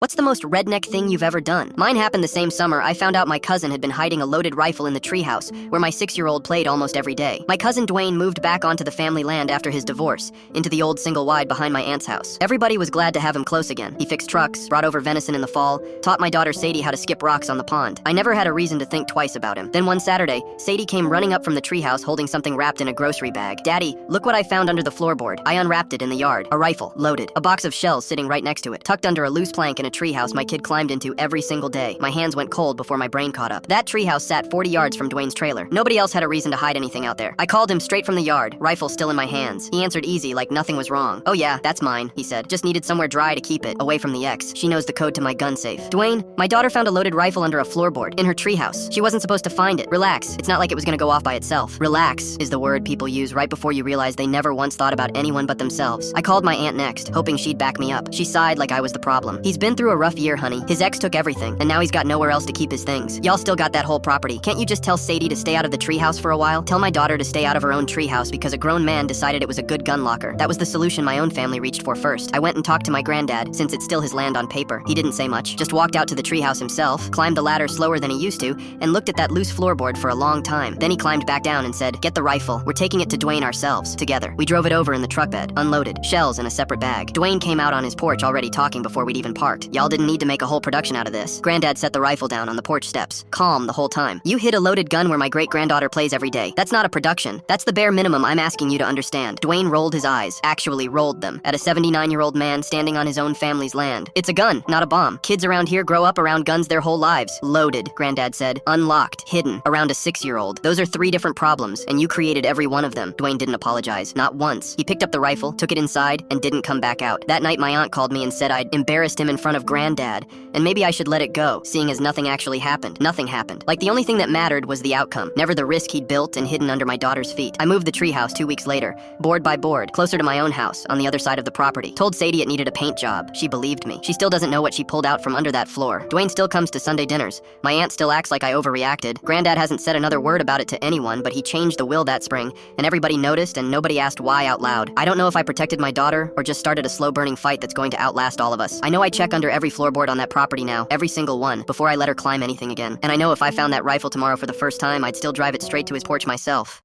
What's the most redneck thing you've ever done? Mine happened the same summer. I found out my cousin had been hiding a loaded rifle in the treehouse, where my 6-year-old played almost every day. My cousin Dwayne moved back onto the family land after his divorce, into the old single-wide behind my aunt's house. Everybody was glad to have him close again. He fixed trucks, brought over venison in the fall, taught my daughter Sadie how to skip rocks on the pond. I never had a reason to think twice about him. Then one Saturday, Sadie came running up from the treehouse holding something wrapped in a grocery bag. "Daddy, look what I found under the floorboard." I unwrapped it in the yard. A rifle, loaded. A box of shells sitting right next to it. Tucked under a loose plank in a treehouse my kid climbed into every single day. My hands went cold before my brain caught up. That treehouse sat 40 yards from Dwayne's trailer. Nobody else had a reason to hide anything out there. I called him straight from the yard, rifle still in my hands. He answered easy, like nothing was wrong. "Oh yeah, that's mine," he said. "Just needed somewhere dry to keep it, away from the ex. She knows the code to my gun safe." "Dwayne, my daughter found a loaded rifle under a floorboard in her treehouse. She wasn't supposed to find it. Relax. It's not like it was gonna go off by itself." Relax is the word people use right before you realize they never once thought about anyone but themselves. I called my aunt next, hoping she'd back me up. She sighed like I was the problem. "He's been through a rough year, honey. His ex took everything, and now he's got nowhere else to keep his things. Y'all still got that whole property. Can't you just tell Sadie to stay out of the treehouse for a while? Tell my daughter to stay out of her own treehouse because a grown man decided it was a good gun locker." That was the solution my own family reached for first. I went and talked to my granddad, since it's still his land on paper. He didn't say much, just walked out to the treehouse himself, climbed the ladder slower than he used to, and looked at that loose floorboard for a long time. Then he climbed back down and said, "Get the rifle. We're taking it to Dwayne ourselves, together." We drove it over in the truck bed, unloaded, shells in a separate bag. Dwayne came out on his porch already talking before we'd even parked. Y'all didn't need to make a whole production out of this. Granddad set the rifle down on the porch steps, calm the whole time. "You hid a loaded gun where my great-granddaughter plays every day. That's not a production. That's the bare minimum I'm asking you to understand." Dwayne rolled his eyes, actually rolled them, at a 79-year-old man standing on his own family's land. "It's a gun, not a bomb. Kids around here grow up around guns their whole lives." "Loaded," Granddad said. "Unlocked, hidden, around a 6-year-old. Those are 3 different problems, and you created every one of them." Dwayne didn't apologize, not once. He picked up the rifle, took it inside, and didn't come back out. That night my aunt called me and said I'd embarrassed him in front of Granddad, and maybe I should let it go, seeing as nothing actually happened. Nothing happened. Like the only thing that mattered was the outcome, never the risk he'd built and hidden under my daughter's feet. I moved the treehouse 2 weeks later, board by board, closer to my own house, on the other side of the property. Told Sadie it needed a paint job. She believed me. She still doesn't know what she pulled out from under that floor. Dwayne still comes to Sunday dinners. My aunt still acts like I overreacted. Granddad hasn't said another word about it to anyone, but he changed the will that spring, and everybody noticed and nobody asked why out loud. I don't know if I protected my daughter or just started a slow-burning fight that's going to outlast all of us. I know I check under every floorboard on that property now, every single one, before I let her climb anything again. And I know if I found that rifle tomorrow for the first time, I'd still drive it straight to his porch myself.